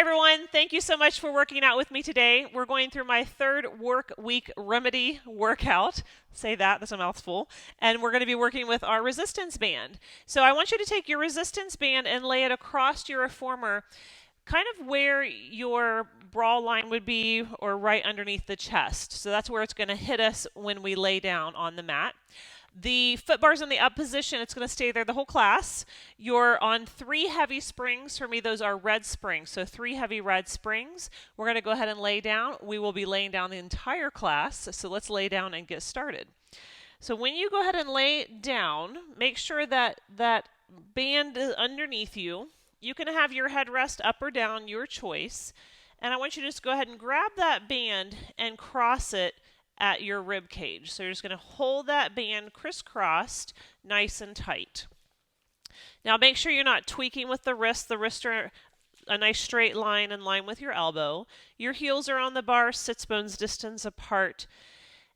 everyone. Thank you so much for working out with me today. We're going through my third work week remedy workout. Say that's a mouthful. And we're going to be working with our resistance band. So I want you to take your resistance band and lay it across your reformer, kind of where your bra line would be, or right underneath the chest. So that's where it's going to hit us when we lay down on the mat. The foot bar's in the up position. It's going to stay there the whole class. You're on 3 heavy springs. For me, those are red springs. So 3 heavy red springs. We're going to go ahead and lay down. We will be laying down the entire class. So let's lay down and get started. So when you go ahead and lay down, make sure that that band is underneath you. You can have your headrest up or down, your choice. And I want you to just go ahead and grab that band and cross it at your rib cage. So you're just going to hold that band crisscrossed, nice and tight. Now make sure you're not tweaking with the wrists. The wrists are a nice straight line in line with your elbow. Your heels are on the bar, sits bones distance apart.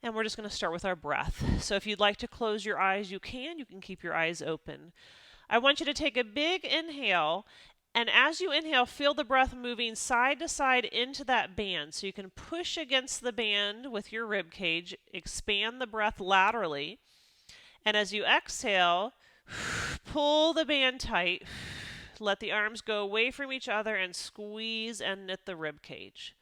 And we're just going to start with our breath. So if you'd like to close your eyes, you can. You can keep your eyes open. I want you to take a big inhale. And as you inhale, feel the breath moving side to side into that band. So you can push against the band with your rib cage, expand the breath laterally. And as you exhale, pull the band tight. Let the arms go away from each other and squeeze and knit the rib cage.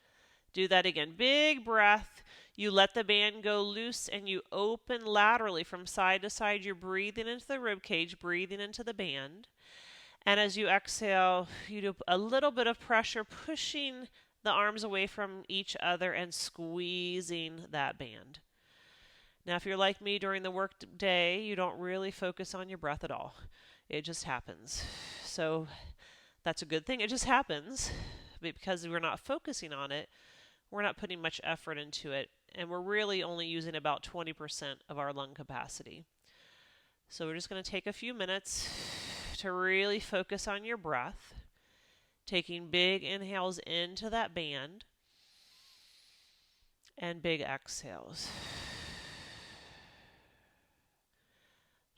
Do that again. Big breath. You let the band go loose and you open laterally from side to side. You're breathing into the rib cage, breathing into the band. And as you exhale, you do a little bit of pressure, pushing the arms away from each other and squeezing that band. Now, if you're like me during the work day, you don't really focus on your breath at all. It just happens. So that's a good thing. It just happens. But because we're not focusing on it, we're not putting much effort into it. And we're really only using about 20% of our lung capacity. So we're just going to take a few minutes to really focus on your breath, taking big inhales into that band and big exhales.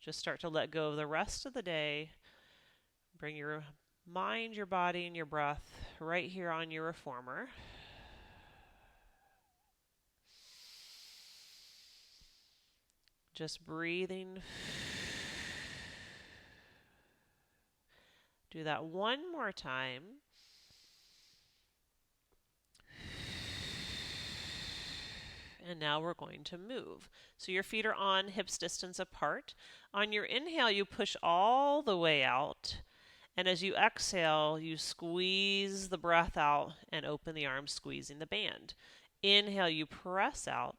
Just start to let go of the rest of the day. Bring your mind, your body, and your breath right here on your reformer. Just breathing. Do that one more time. And now we're going to move. So your feet are on hips distance apart. On your inhale, you push all the way out. And as you exhale, you squeeze the breath out and open the arms, squeezing the band. Inhale, you press out.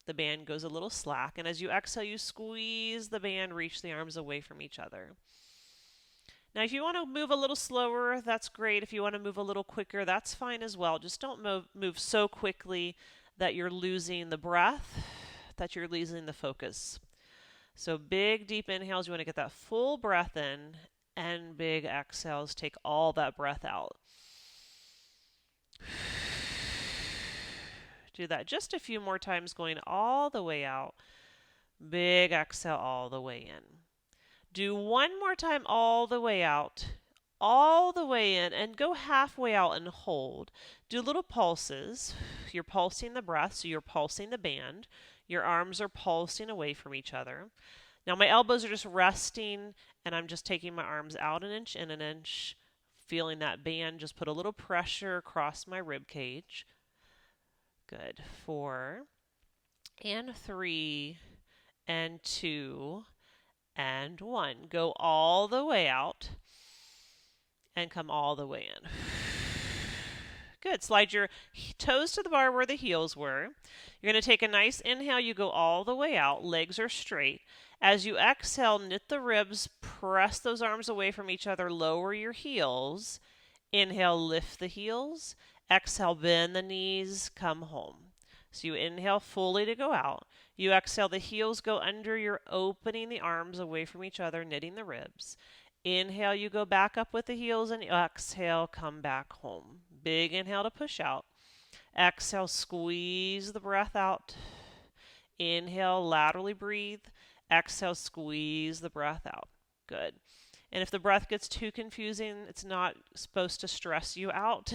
The band goes a little slack. And as you exhale, you squeeze the band, reach the arms away from each other. Now, if you want to move a little slower, that's great. If you want to move a little quicker, that's fine as well. Just don't move so quickly that you're losing the breath, that you're losing the focus. So big, deep inhales, you want to get that full breath in, and big exhales, take all that breath out. Do that just a few more times, going all the way out. Big exhale all the way in. Do one more time all the way out, all the way in, and go halfway out and hold. Do little pulses. You're pulsing the breath, so you're pulsing the band. Your arms are pulsing away from each other. Now my elbows are just resting, and I'm just taking my arms out an inch and an inch, feeling that band just put a little pressure across my rib cage. Good. 4 and 3 and 2 and 1. Go all the way out and come all the way in. Good. Slide your toes to the bar where the heels were. You're going to take a nice inhale. You go all the way out. Legs are straight. As you exhale, knit the ribs. Press those arms away from each other. Lower your heels. Inhale, lift the heels. Exhale, bend the knees. Come home. So you inhale fully to go out. You exhale, the heels go under. You're opening the arms away from each other, knitting the ribs. Inhale, you go back up with the heels, and exhale, come back home. Big inhale to push out. Exhale, squeeze the breath out. Inhale, laterally breathe. Exhale, squeeze the breath out. Good. And if the breath gets too confusing, it's not supposed to stress you out.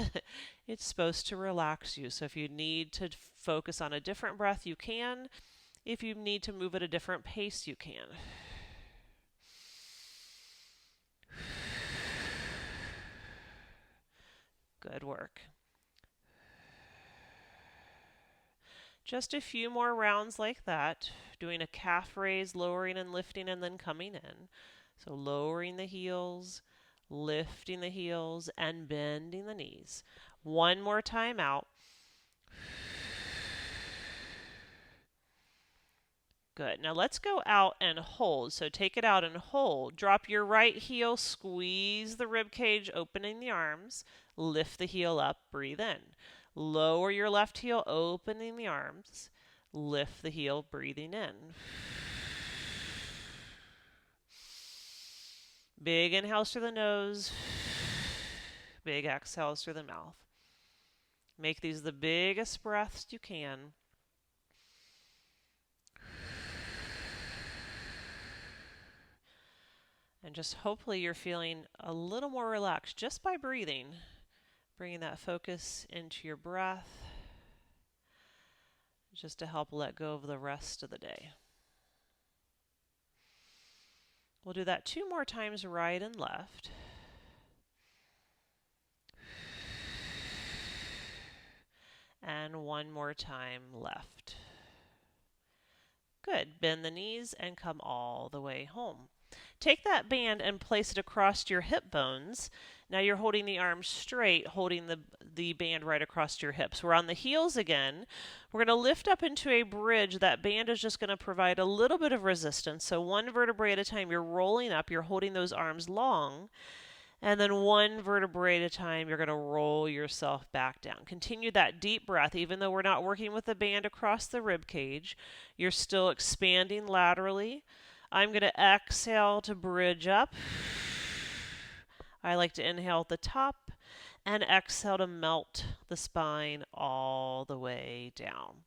It's supposed to relax you. So if you need to focus on a different breath, you can. If you need to move at a different pace, you can. Good work. Just a few more rounds like that, doing a calf raise, lowering and lifting, and then coming in. So lowering the heels, lifting the heels, and bending the knees. One more time out. Good. Now let's go out and hold. So take it out and hold. Drop your right heel, squeeze the rib cage, opening the arms. Lift the heel up, breathe in. Lower your left heel, opening the arms. Lift the heel, breathing in. Big inhales through the nose. Big exhales through the mouth. Make these the biggest breaths you can. And just hopefully you're feeling a little more relaxed just by breathing. Bringing that focus into your breath just to help let go of the rest of the day. We'll do that 2 more times, right and left. And 1 more time, left. Good. Bend the knees and come all the way home. Take that band and place it across your hip bones. Now you're holding the arms straight, holding the band right across your hips. We're on the heels again. We're going to lift up into a bridge. That band is just going to provide a little bit of resistance. So 1 vertebrae at a time, you're rolling up, you're holding those arms long. And then 1 vertebrae at a time, you're going to roll yourself back down. Continue that deep breath. Even though we're not working with the band across the rib cage, you're still expanding laterally. I'm going to exhale to bridge up. I like to inhale at the top and exhale to melt the spine all the way down.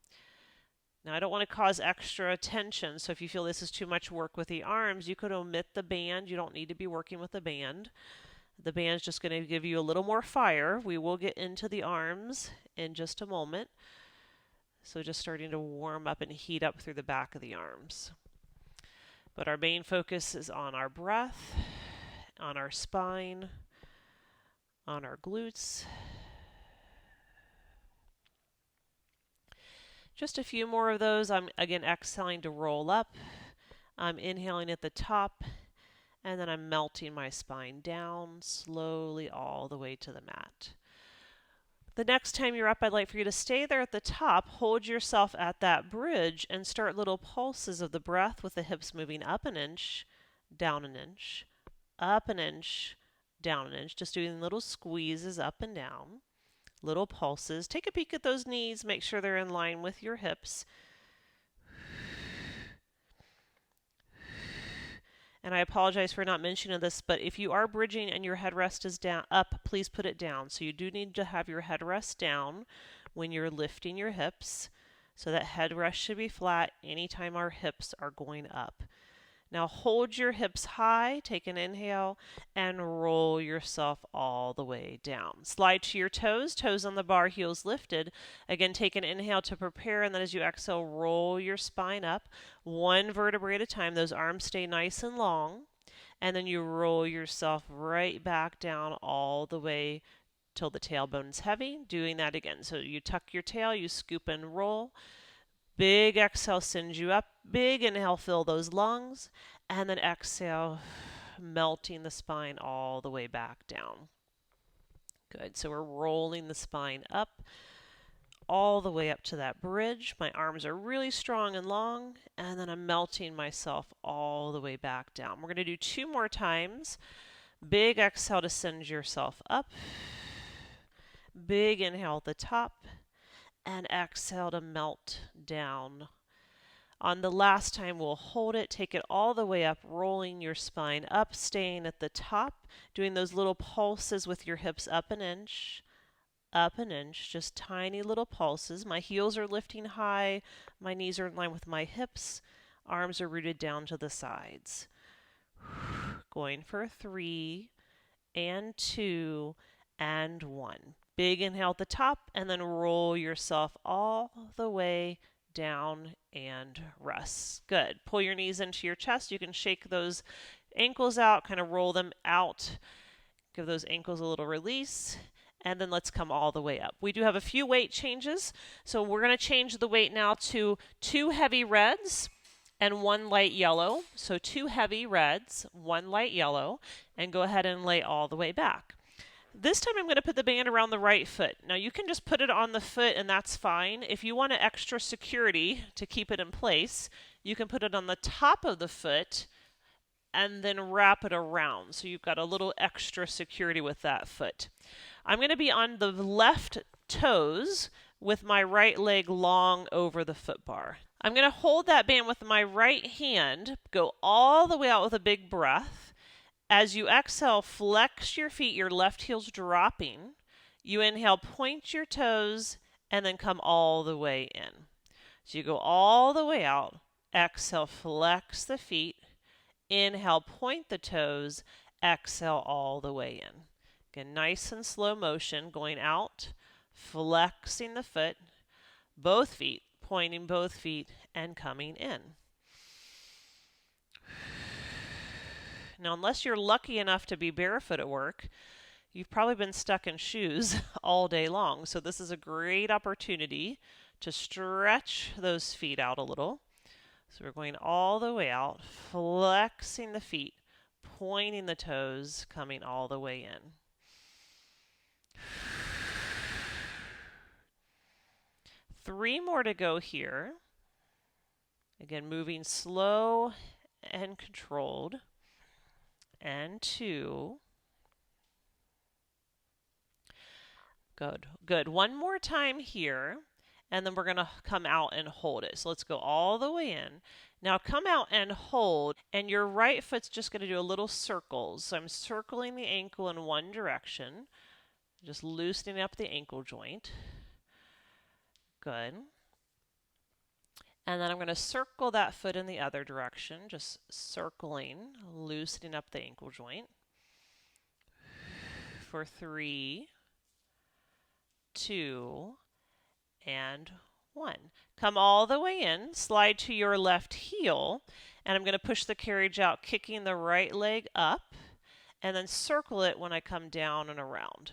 Now, I don't want to cause extra tension, so if you feel this is too much work with the arms, you could omit the band. You don't need to be working with the band. The band's just going to give you a little more fire. We will get into the arms in just a moment. So just starting to warm up and heat up through the back of the arms. But our main focus is on our breath, on our spine, on our glutes. Just a few more of those. I'm again exhaling to roll up. I'm inhaling at the top, and then I'm melting my spine down slowly all the way to the mat. The next time you're up, I'd like for you to stay there at the top, hold yourself at that bridge, and start little pulses of the breath with the hips moving up an inch, down an inch, up an inch, down an inch, just doing little squeezes up and down, little pulses. Take a peek at those knees, make sure they're in line with your hips. And I apologize for not mentioning this, but if you are bridging and your headrest is down up, please put it down. So you do need to have your headrest down when you're lifting your hips. So that headrest should be flat anytime our hips are going up. Now hold your hips high, take an inhale, and roll yourself all the way down. Slide to your toes, toes on the bar, heels lifted. Again, take an inhale to prepare, and then as you exhale, roll your spine up. 1 vertebrae at a time. Those arms stay nice and long. And then you roll yourself right back down all the way till the tailbone's heavy. Doing that again. So you tuck your tail, you scoop and roll. Big exhale sends you up. Big inhale, fill those lungs. And then exhale, melting the spine all the way back down. Good. So we're rolling the spine up all the way up to that bridge. My arms are really strong and long. And then I'm melting myself all the way back down. We're going to do 2 more times. Big exhale to send yourself up. Big inhale at the top. And exhale to melt down. On the last time, we'll hold it, take it all the way up, rolling your spine up, staying at the top, doing those little pulses with your hips up an inch, just tiny little pulses. My heels are lifting high, my knees are in line with my hips, arms are rooted down to the sides. Going for 3 and 2 and 1. Big inhale at the top and then roll yourself all the way down and rest. Good. Pull your knees into your chest. You can shake those ankles out, kind of roll them out. Give those ankles a little release. And then let's come all the way up. We do have a few weight changes. So we're going to change the weight now to 2 heavy reds and 1 light yellow. So 2 heavy reds, 1 light yellow, and go ahead and lay all the way back. This time I'm going to put the band around the right foot. Now you can just put it on the foot and that's fine. If you want extra security to keep it in place, you can put it on the top of the foot and then wrap it around. So you've got a little extra security with that foot. I'm going to be on the left toes with my right leg long over the foot bar. I'm going to hold that band with my right hand, go all the way out with a big breath. As you exhale, flex your feet, your left heel's dropping. You inhale, point your toes, and then come all the way in. So you go all the way out, exhale, flex the feet, inhale, point the toes, exhale all the way in. Again, nice and slow motion, going out, flexing the foot, both feet, pointing both feet, and coming in. Now, unless you're lucky enough to be barefoot at work, you've probably been stuck in shoes all day long. So this is a great opportunity to stretch those feet out a little. So we're going all the way out, flexing the feet, pointing the toes, coming all the way in. Three more to go here. Again, moving slow and controlled. And 2. Good, good. One more time here, and then we're going to come out and hold it. So let's go all the way in. Now come out and hold, and your right foot's just going to do a little circles. So I'm circling the ankle in one direction, just loosening up the ankle joint. Good. And then I'm going to circle that foot in the other direction, just circling, loosening up the ankle joint. For 3, 2, and 1. Come all the way in, slide to your left heel, and I'm going to push the carriage out, kicking the right leg up, and then circle it when I come down and around.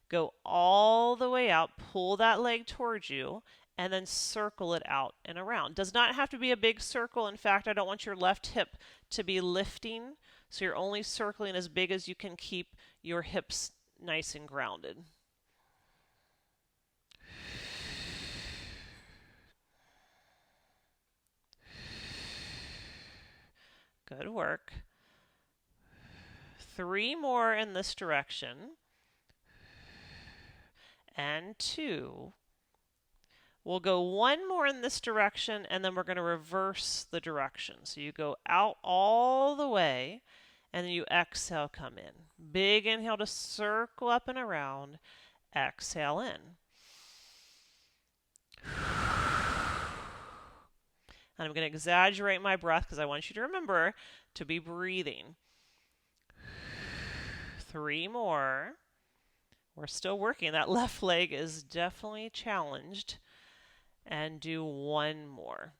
Go all the way out, pull that leg towards you, and then circle it out and around. Does not have to be a big circle. In fact, I don't want your left hip to be lifting, so you're only circling as big as you can keep your hips nice and grounded. Good work. 3 more in this direction. And 2. We'll go 1 more in this direction, and then we're going to reverse the direction. So you go out all the way, and then you exhale, come in. Big inhale to circle up and around. Exhale in. And I'm going to exaggerate my breath because I want you to remember to be breathing. 3 more. We're still working. That left leg is definitely challenged. And do 1 more.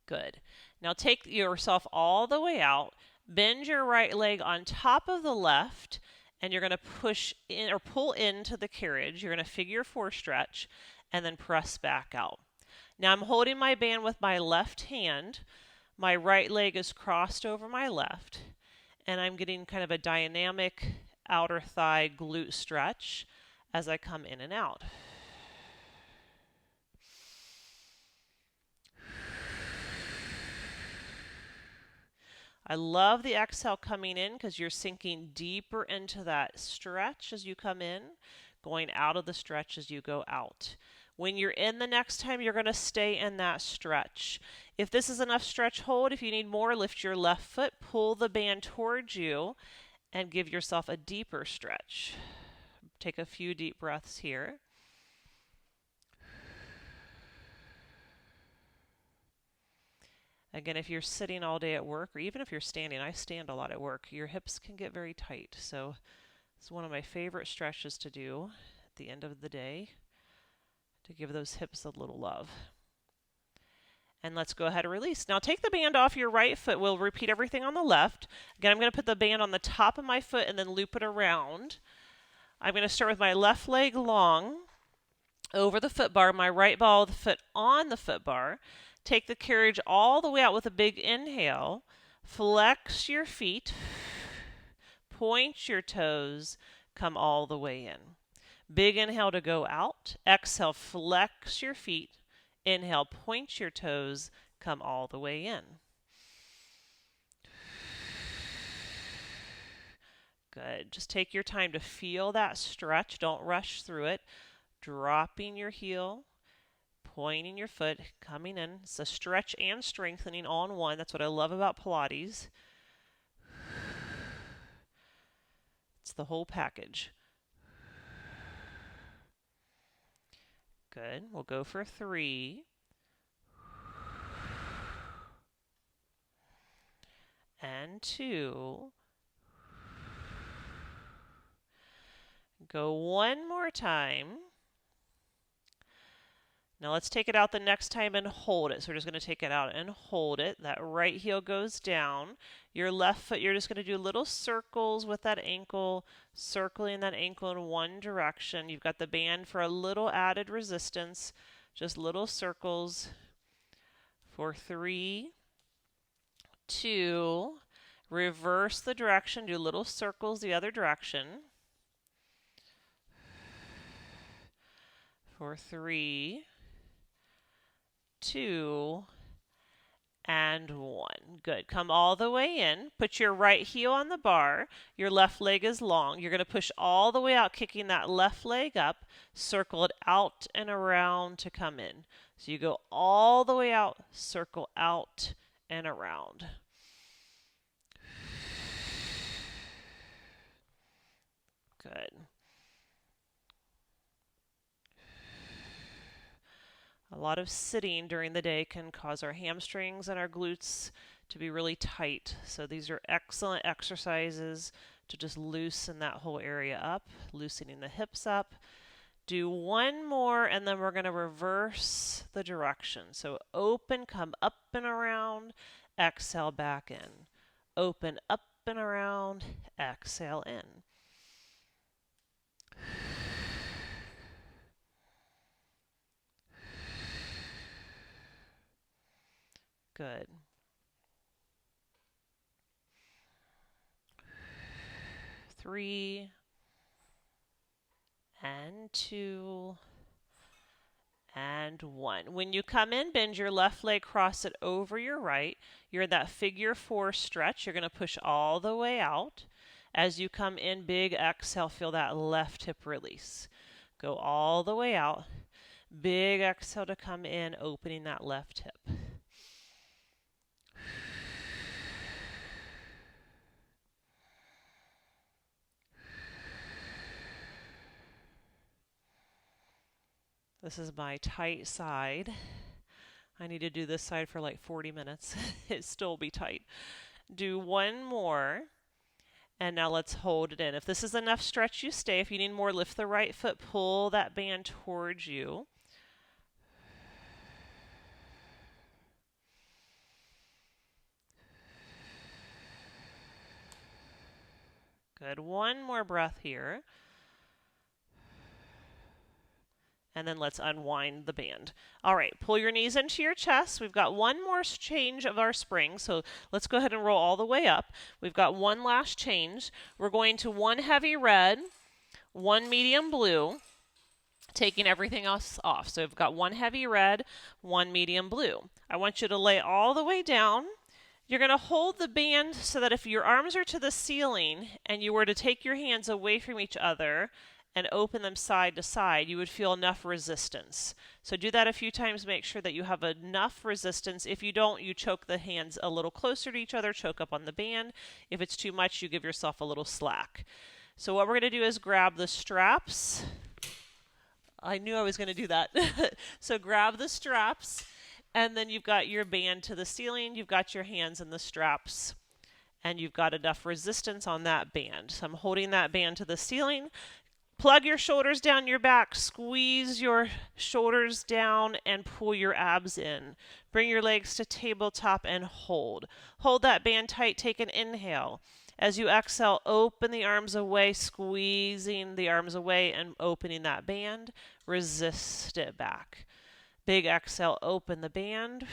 Good. Now take yourself all the way out. Bend your right leg on top of the left, and you're going to push in or pull into the carriage. You're going to figure 4 stretch, and then press back out. Now I'm holding my band with my left hand. My right leg is crossed over my left, and I'm getting kind of a dynamic outer thigh glute stretch as I come in and out. I love the exhale coming in because you're sinking deeper into that stretch as you come in, going out of the stretch as you go out. When you're in the next time, you're going to stay in that stretch. If this is enough stretch, hold. If you need more, lift your left foot, pull the band towards you, and give yourself a deeper stretch. Take a few deep breaths here. Again, if you're sitting all day at work, or even if you're standing, I stand a lot at work, your hips can get very tight. So it's one of my favorite stretches to do at the end of the day to give those hips a little love. And let's go ahead and release. Now take the band off your right foot. We'll repeat everything on the left. Again, I'm going to put the band on the top of my foot and then loop it around. I'm going to start with my left leg long over the foot bar, my right ball of the foot on the foot bar. Take the carriage all the way out with a big inhale. Flex your feet. Point your toes. Come all the way in. Big inhale to go out. Exhale, flex your feet. Inhale, point your toes. Come all the way in. Good. Just take your time to feel that stretch. Don't rush through it. Dropping your heel, pointing your foot, coming in. It's a stretch and strengthening all in one. That's what I love about Pilates. It's the whole package. Good. We'll go for 3. And 2. Go one more time. Now let's take it out the next time and hold it. So we're just going to take it out and hold it. That right heel goes down. Your left foot, you're just going to do little circles with that ankle, circling that ankle in one direction. You've got the band for a little added resistance. Just little circles for 3, 2. Reverse the direction. Do little circles the other direction. For 3, 2, and 1. Good. Come all the way in. Put your right heel on the bar. Your left leg is long. You're going to push all the way out, kicking that left leg up. Circle it out and around to come in. So you go all the way out, circle out and around. Good. A lot of sitting during the day can cause our hamstrings and our glutes to be really tight. So these are excellent exercises to just loosen that whole area up, loosening the hips up. Do one more and then we're going to reverse the direction. So open, come up and around, exhale back in. Open, up and around, exhale in. Good. 3, and 2, and 1. When you come in, bend your left leg, cross it over your right. You're in that figure 4 stretch. You're going to push all the way out. As you come in, big exhale, feel that left hip release. Go all the way out. Big exhale to come in, opening that left hip. This is my tight side. I need to do this side for like 40 minutes. It still be tight. Do one more. And now let's hold it in. If this is enough stretch, you stay. If you need more, lift the right foot, pull that band towards you. Good. One more breath here. And then let's unwind the band. All right, pull your knees into your chest. We've got one more change of our spring, so let's go ahead and roll all the way up. We've got one last change. We're going to one heavy red, one medium blue, taking everything else off. So we've got one heavy red, one medium blue. I want you to lay all the way down. You're going to hold the band so that if your arms are to the ceiling and you were to take your hands away from each other and open them side to side, you would feel enough resistance. So do that a few times, make sure that you have enough resistance. If you don't, you choke the hands a little closer to each other, choke up on the band. If it's too much, you give yourself a little slack. So what we're going to do is grab the straps. I knew I was going to do that. So grab the straps And then you've got your band to the ceiling, you've got your hands in the straps, and you've got enough resistance on that band. So I'm holding that band to the ceiling. Plug your shoulders down your back, squeeze your shoulders down and pull your abs in. Bring your legs to tabletop and hold. Hold that band tight, take an inhale. As you exhale, open the arms away, squeezing the arms away and opening that band. Resist it back. Big exhale, open the band.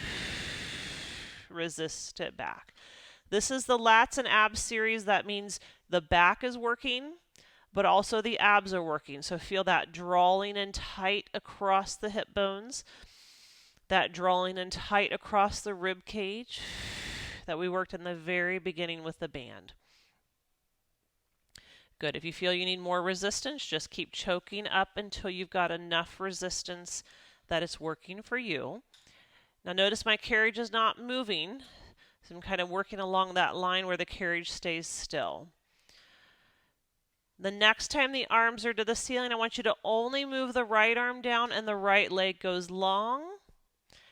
Resist it back. This is the lats and abs series. That means the back is working, but also the abs are working. So feel that drawing in tight across the hip bones, that drawing in tight across the rib cage that we worked in the very beginning with the band. Good. If you feel you need more resistance, just keep choking up until you've got enough resistance that it's working for you. Now notice my carriage is not moving, so I'm kind of working along that line where the carriage stays still. The next time the arms are to the ceiling, I want you to only move the right arm down and the right leg goes long.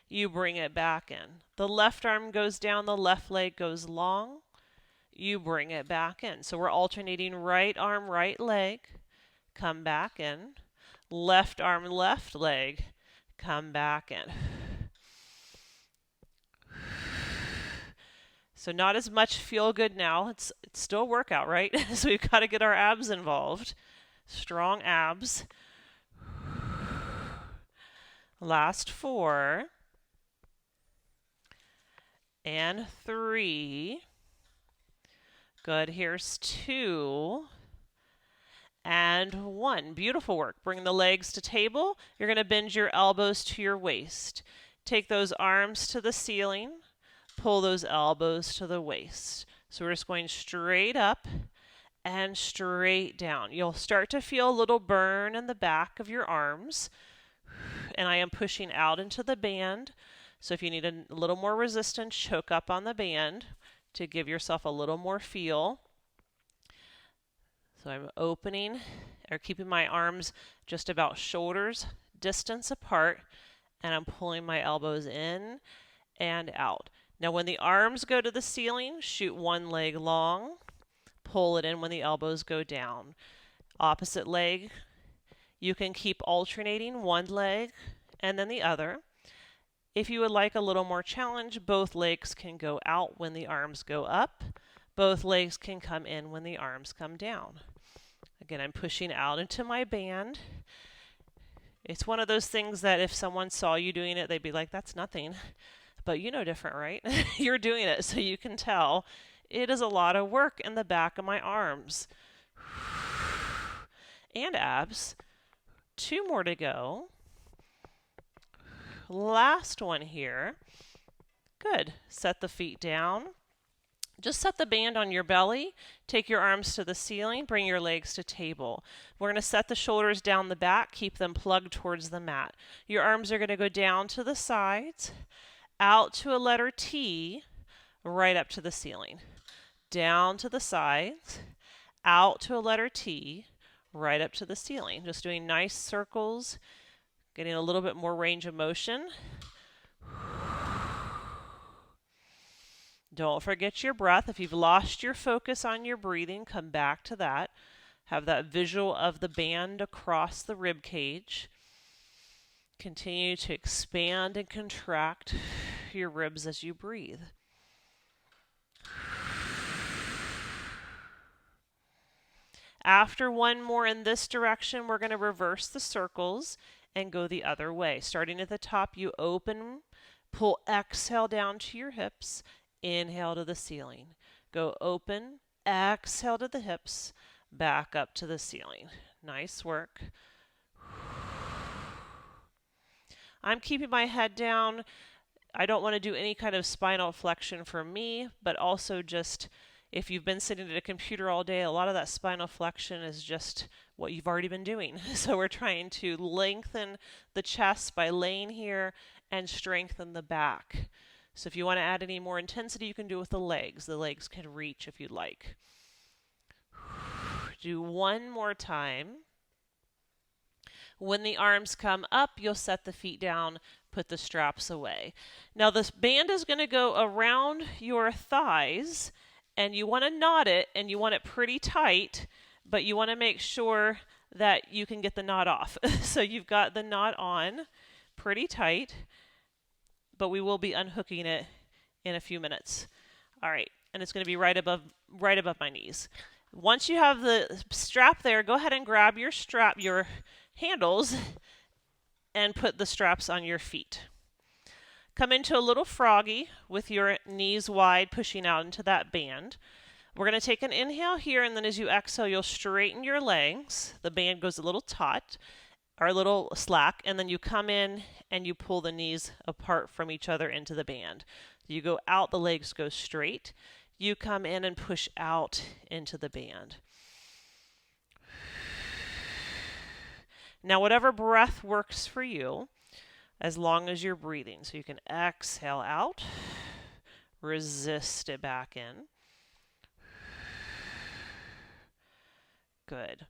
You bring it back in. The left arm goes down, the left leg goes long. You bring it back in. So we're alternating right arm, right leg, come back in. Left arm, left leg, come back in. So not as much feel good now. It's still a workout, right? So we've got to get our abs involved. Strong abs. Last 4. And 3. Good. Here's 2. And 1. Beautiful work. Bring the legs to table. You're going to bend your elbows to your waist. Take those arms to the ceiling. Pull those elbows to the waist. So we're just going straight up and straight down. You'll start to feel a little burn in the back of your arms. And I am pushing out into the band. So if you need a little more resistance, choke up on the band to give yourself a little more feel. So I'm opening or keeping my arms just about shoulders distance apart, and I'm pulling my elbows in and out. Now when the arms go to the ceiling, shoot one leg long, pull it in when the elbows go down. Opposite leg, you can keep alternating one leg and then the other. If you would like a little more challenge, both legs can go out when the arms go up. Both legs can come in when the arms come down. Again, I'm pushing out into my band. It's one of those things that if someone saw you doing it, they'd be like, that's nothing. But you know different, right? You're doing it, so you can tell. It is a lot of work in the back of my arms. And abs. 2 more to go. Last one here. Good. Set the feet down. Just set the band on your belly. Take your arms to the ceiling. Bring your legs to table. We're going to set the shoulders down the back. Keep them plugged towards the mat. Your arms are going to go down to the sides, out to a letter T, right up to the ceiling. Down to the sides, out to a letter T, right up to the ceiling. Just doing nice circles, getting a little bit more range of motion. Don't forget your breath. If you've lost your focus on your breathing, come back to that. Have that visual of the band across the rib cage. Continue to expand and contract your ribs as you breathe. After one more in this direction, we're going to reverse the circles and go the other way. Starting at the top, you open, pull, exhale down to your hips, inhale to the ceiling. Go open, exhale to the hips, back up to the ceiling. Nice work. I'm keeping my head down. I don't want to do any kind of spinal flexion for me, but also just if you've been sitting at a computer all day, a lot of that spinal flexion is just what you've already been doing. So we're trying to lengthen the chest by laying here and strengthen the back. So if you want to add any more intensity, you can do it with the legs. The legs can reach if you'd like. Do one more time. When the arms come up, you'll set the feet down, put the straps away. Now this band is going to go around your thighs, and you want to knot it, and you want it pretty tight, but you want to make sure that you can get the knot off. So you've got the knot on pretty tight, but we will be unhooking it in a few minutes. All right, and it's going to be right above my knees. Once you have the strap there, go ahead and grab your handles and put the straps on your feet. Come into a little froggy with your knees wide, pushing out into that band. We're going to take an inhale here, and then as you exhale, you'll straighten your legs. The band goes a little taut, or a little slack, and then you come in and you pull the knees apart from each other into the band. You go out, the legs go straight. You come in and push out into the band. Now, whatever breath works for you, as long as you're breathing. So you can exhale out, resist it back in. Good.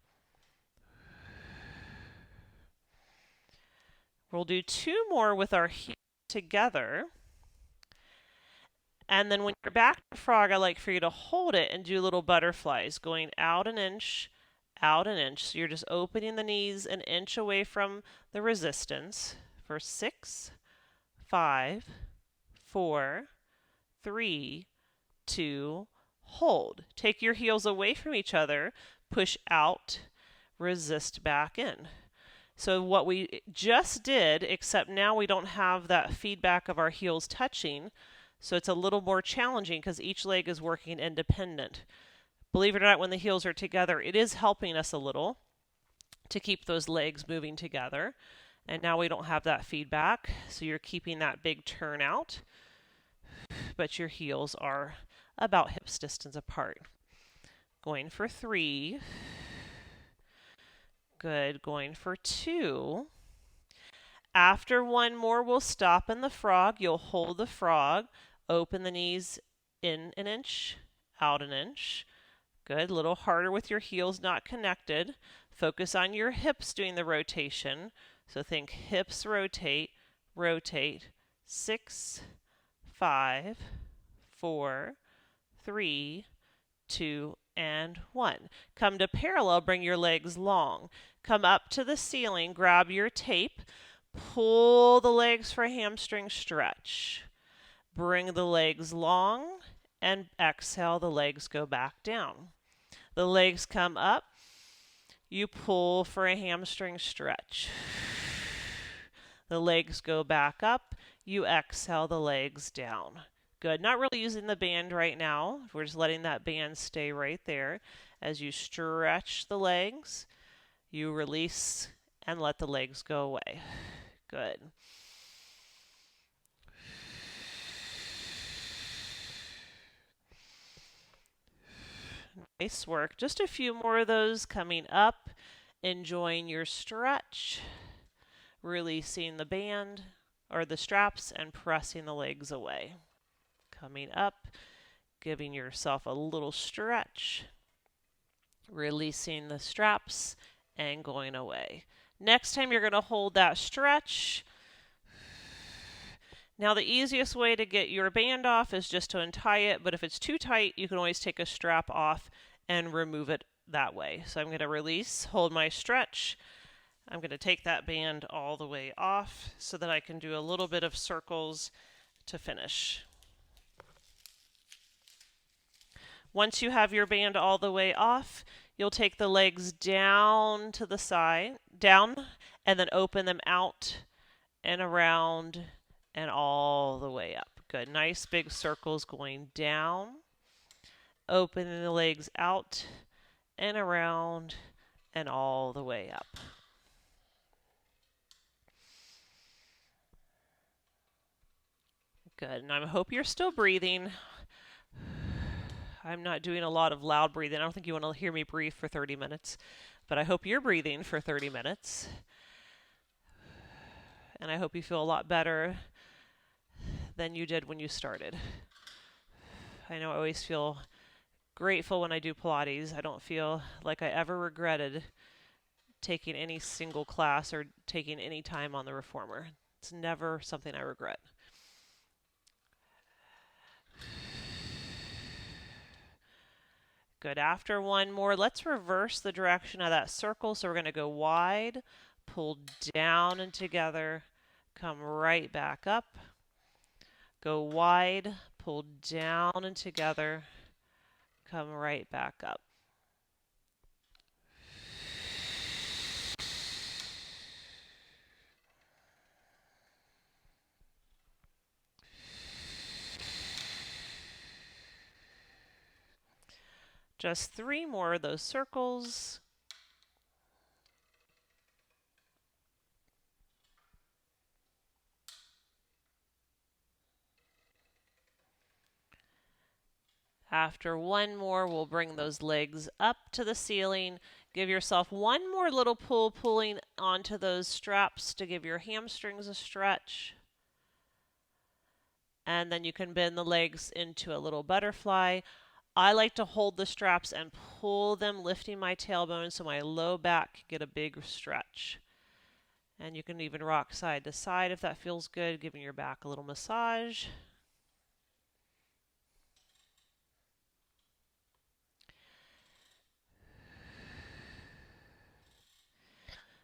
We'll do 2 more with our heels together. And then when you're back to frog, I like for you to hold it and do little butterflies, going out an inch, out an inch. So you're just opening the knees an inch away from the resistance for 6, 5, 4, 3, 2, hold. Take your heels away from each other, push out, resist back in. So what we just did, except now we don't have that feedback of our heels touching, so it's a little more challenging because each leg is working independent. Believe it or not, when the heels are together, it is helping us a little to keep those legs moving together. And now we don't have that feedback, so you're keeping that big turn out, but your heels are about hips distance apart. Going for 3. Good. Going for 2. After 1 more, we'll stop in the frog. You'll hold the frog. Open the knees in an inch, out an inch. Good. A little harder with your heels not connected. Focus on your hips doing the rotation. So think hips rotate, rotate. 6, 5, 4, 3, 2, and 1. Come to parallel, bring your legs long. Come up to the ceiling, grab your tape, pull the legs for a hamstring stretch. Bring the legs long, and exhale, the legs go back down. The legs come up, you pull for a hamstring stretch. The legs go back up, you exhale, the legs down. Good. Not really using the band right now. We're just letting that band stay right there. As you stretch the legs, you release and let the legs go away. Good. Nice work. Just a few more of those coming up. Enjoying your stretch. Releasing the band or the straps and pressing the legs away. Coming up, giving yourself a little stretch. Releasing the straps and going away. Next time you're going to hold that stretch. Now the easiest way to get your band off is just to untie it, but if it's too tight, you can always take a strap off and remove it that way. So I'm going to release, hold my stretch. I'm going to take that band all the way off so that I can do a little bit of circles to finish. Once you have your band all the way off, you'll take the legs down to the side, down, and then open them out and around and all the way up. Good. Nice big circles going down, opening the legs out and around and all the way up. Good. And I hope you're still breathing. I'm not doing a lot of loud breathing. I don't think you want to hear me breathe for 30 minutes, but I hope you're breathing for 30 minutes. And I hope you feel a lot better than you did when you started. I know I always feel grateful when I do Pilates. I don't feel like I ever regretted taking any single class or taking any time on the reformer. It's never something I regret. Good. After one more, let's reverse the direction of that circle. So we're going to go wide, pull down and together, come right back up. Go wide, pull down and together, come right back up. Just 3 more of those circles. After one more, we'll bring those legs up to the ceiling. Give yourself one more little pull, pulling onto those straps to give your hamstrings a stretch. And then you can bend the legs into a little butterfly. I like to hold the straps and pull them, lifting my tailbone so my low back get a big stretch. And you can even rock side to side if that feels good, giving your back a little massage.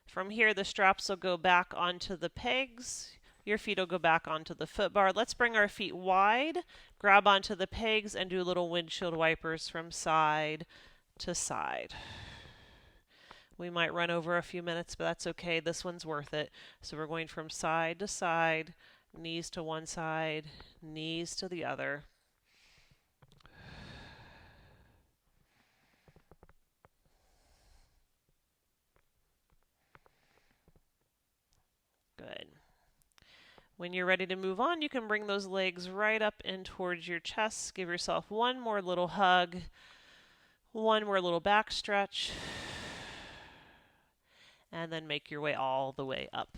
From here, the straps will go back onto the pegs. Your feet will go back onto the foot bar. Let's bring our feet wide, grab onto the pegs, and do little windshield wipers from side to side. We might run over a few minutes, but that's okay. This one's worth it. So we're going from side to side, knees to one side, knees to the other. Good. When you're ready to move on, you can bring those legs right up in towards your chest. Give yourself one more little hug, one more little back stretch, and then make your way all the way up.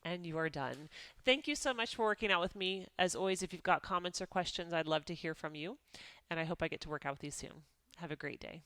And you are done. Thank you so much for working out with me. As always, if you've got comments or questions, I'd love to hear from you. And I hope I get to work out with you soon. Have a great day.